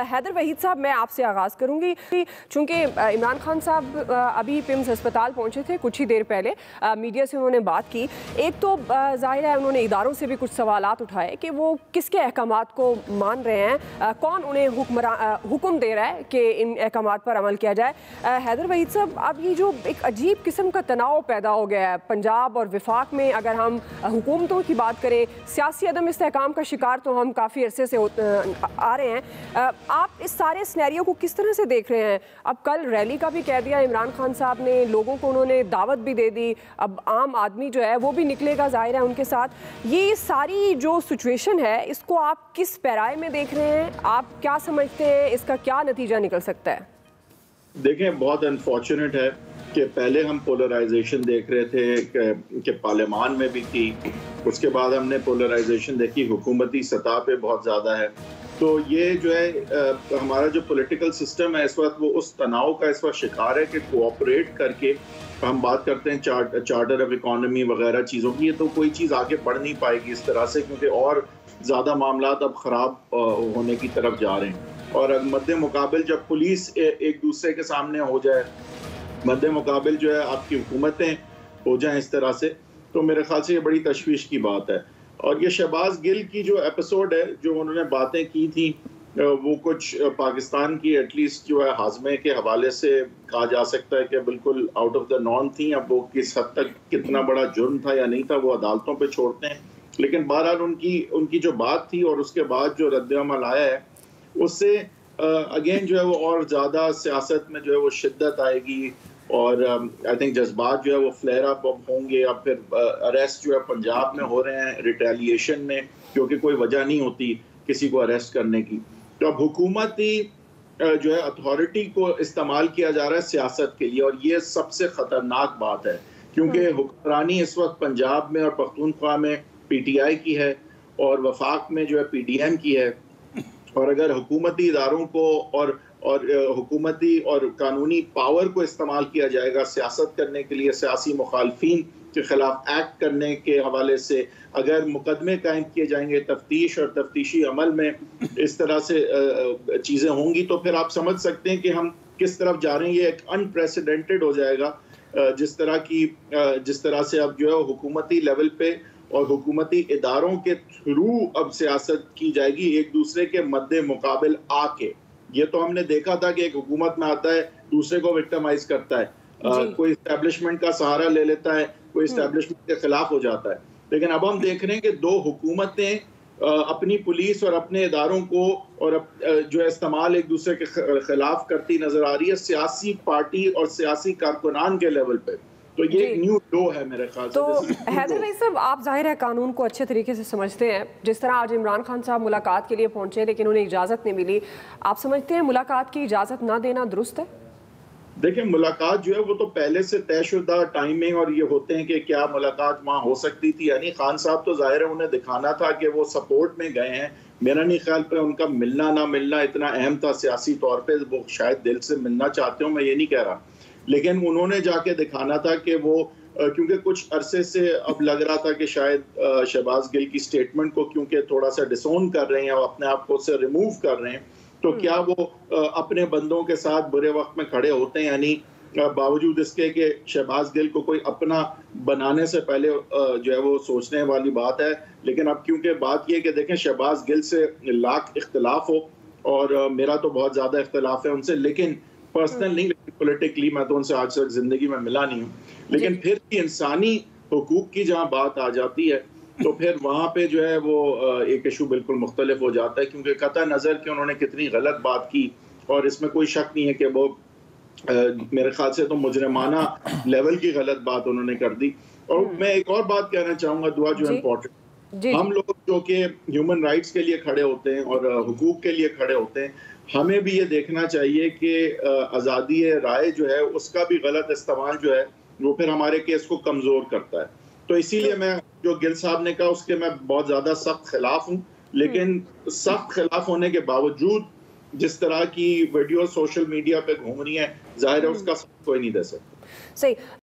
हैदर वहीद साहब, मैं आपसे आगाज़ करूंगी। चूँकि इमरान खान साहब अभी पिम्स अस्पताल पहुंचे थे कुछ ही देर पहले, मीडिया से उन्होंने बात की। एक तो ज़ाहिर है उन्होंने इदारों से भी कुछ सवालात उठाए कि वो किसके अहकामात को मान रहे हैं, कौन उन्हें हुक्म दे रहा है कि इन अहकामात पर अमल किया जाए। हैदर वहीद साहब, अब ये जो एक अजीब किस्म का तनाव पैदा हो गया है पंजाब और विफाक में, अगर हम हुकूमतों की बात करें, सियासी अदम इस्तेहकाम का शिकार तो हम काफ़ी अरसे से आ रहे हैं। आप इस सारे सिनेरियो को किस तरह से देख रहे हैं? अब कल रैली का भी कह दिया इमरान खान साहब ने, लोगों को उन्होंने दावत भी दे दी, अब आम आदमी जो है वो भी निकलेगा ज़ाहिर है उनके साथ। ये सारी जो सिचुएशन है, इसको आप किस पैराए में देख रहे हैं? आप क्या समझते हैं, इसका क्या नतीजा निकल सकता है? देखें, बहुत अनफॉर्चुनेट है कि पहले हम पोलराइजेशन देख रहे थे कि पार्लियामान में भी थी, उसके बाद हमने पोलराइजेशन देखी हुकूमती सतह पे बहुत ज़्यादा है। तो ये जो है हमारा जो पॉलिटिकल सिस्टम है इस वक्त, वो उस तनाव का इस वक्त शिकार है कि कोऑपरेट करके हम बात करते हैं चार्टर ऑफ इकोनॉमी वगैरह चीज़ों की, ये तो कोई चीज़ आगे बढ़ नहीं पाएगी इस तरह से, क्योंकि और ज़्यादा मामला अब ख़राब होने की तरफ जा रहे हैं। और मद्दे मुकाबिल जब पुलिस एक दूसरे के सामने हो जाए, मद्दे मुकाबिल जो है आपकी हुकूमतें हो जाएं इस तरह से, तो मेरे ख्याल से ये बड़ी तशवीश की बात है। और ये शहबाज गिल की जो एपिसोड है, जो उन्होंने बातें की थी, वो कुछ पाकिस्तान की एटलीस्ट जो है हाजमे के हवाले से कहा जा सकता है कि बिल्कुल आउट ऑफ द नॉर्म थी। अब वो किस हद तक कितना बड़ा जुर्म था या नहीं था वो अदालतों पे छोड़ते हैं, लेकिन बहरहाल उनकी जो बात थी और उसके बाद जो रद्द-ए-अमल आया है, उससे अगेन जो है वो और ज़्यादा सियासत में जो है वो शिद्दत आएगी और आई थिंक जज्बात जो है वो फ्लेयर अप होंगे। या फिर अरेस्ट जो है पंजाब में हो रहे हैं रिटेलिएशन में, क्योंकि कोई वजह नहीं होती किसी को अरेस्ट करने की। तो अब हुकूमती जो है अथॉरिटी को इस्तेमाल किया जा रहा है सियासत के लिए, और ये सबसे ख़तरनाक बात है, क्योंकि हुक्मरानी इस वक्त पंजाब में और पख्तूनख्वा में PTI की है और वफाक में जो है PDM की है। और अगर हुकूमती इदारों को और हुकूमती और कानूनी पावर को इस्तेमाल किया जाएगा सियासत करने के लिए, सियासी मुखालफिन के खिलाफ एक्ट करने के हवाले से अगर मुकदमे कायम किए जाएंगे, तफ्तीश और तफ्तीशी अमल में इस तरह से चीज़ें होंगी, तो फिर आप समझ सकते हैं कि हम किस तरफ जा रहे हैं। ये एक अनप्रेसिडेंटेड हो जाएगा, जिस तरह से अब जो है हुकूमती लेवल पे और हुकूमती इदारों के थ्रू अब सियासत की जाएगी एक दूसरे के मद्दे मुकाबिल आके। ये तो हमने देखा था कि एक हुकूमत में आता है, दूसरे को विक्टिमाइज करता है, कोई एस्टेब्लिशमेंट का सहारा ले लेता है, कोई एस्टेब्लिशमेंट के खिलाफ हो जाता है। लेकिन अब हम देख रहे हैं कि दो हुकूमतें अपनी पुलिस और अपने इदारों को और जो है इस्तेमाल एक दूसरे के खिलाफ करती नजर आ रही है, सियासी पार्टी और सियासी कारकुनान के लेवल पे। तो ये न्यू लो है मेरे ख्याल से। तो हैदर भाई साहब, आप जाहिर है कानून को अच्छे तरीके से समझते हैं। जिस तरह आज इमरान खान साहब मुलाकात के लिए पहुंचे लेकिन उन्हें इजाज़त नहीं मिली, आप समझते हैं मुलाकात की इजाज़त ना देना दुरुस्त है? देखिए, मुलाकात जो है वो तो पहले से तयशुदा टाइमिंग और ये होते हैं कि क्या मुलाकात वहाँ हो सकती थी। यानी खान साहब तो जाहिर है उन्हें दिखाना था कि वो सपोर्ट में गए हैं। मेरा नहीं ख्याल पे उनका मिलना ना मिलना इतना अहम था सियासी तौर पे, वो शायद दिल से मिलना चाहते हो, मैं ये नहीं कह रहा, लेकिन उन्होंने जाके दिखाना था कि वो क्योंकि कुछ अरसे से अब लग रहा था कि शायद शहबाज गिल की स्टेटमेंट को क्योंकि थोड़ा सा डिसोन कर रहे हैं और अपने आप को उससे रिमूव कर रहे हैं, तो क्या वो अपने बंदों के साथ बुरे वक्त में खड़े होते हैं। यानी बावजूद इसके कि शहबाज गिल को कोई अपना बनाने से पहले जो है वो सोचने वाली बात है। लेकिन अब क्योंकि बात ये कि देखें, शहबाज गिल से लाख इख्तलाफ हो और मेरा तो बहुत ज़्यादा इख्तलाफ है उनसे, लेकिन पर्सनल नहीं, लेकिन पॉलिटिकली मैं तो उनसे आज तक जिंदगी में मिला नहीं हूँ। लेकिन फिर भी इंसानी हुकूक की जहाँ बात आ जाती है तो फिर वहाँ पे जो है वो एक इशू बिल्कुल मुख्तलिफ हो जाता है, क्योंकि कतई नज़र कि उन्होंने कितनी गलत बात की, और इसमें कोई शक नहीं है कि वो मेरे ख्याल से तो मुजरिमाना लेवल की गलत बात उन्होंने कर दी। और मैं एक और बात कहना चाहूँगा दुआ, जो इम्पोर्टेंट, हम लोग जो कि ह्यूमन राइट्स के लिए खड़े होते हैं और हुकूक के लिए खड़े होते हैं, हमें भी ये देखना चाहिए कि आज़ादी राय जो है उसका भी गलत इस्तेमाल जो है वो फिर हमारे केस को कमज़ोर करता है। तो इसीलिए मैं जो गिल साहब ने कहा उसके मैं बहुत ज़्यादा सख्त खिलाफ हूँ, लेकिन सख्त खिलाफ होने के बावजूद जिस तरह की वीडियो सोशल मीडिया पे घूम रही है, जाहिर है उसका कोई नहीं दे सकता। सही।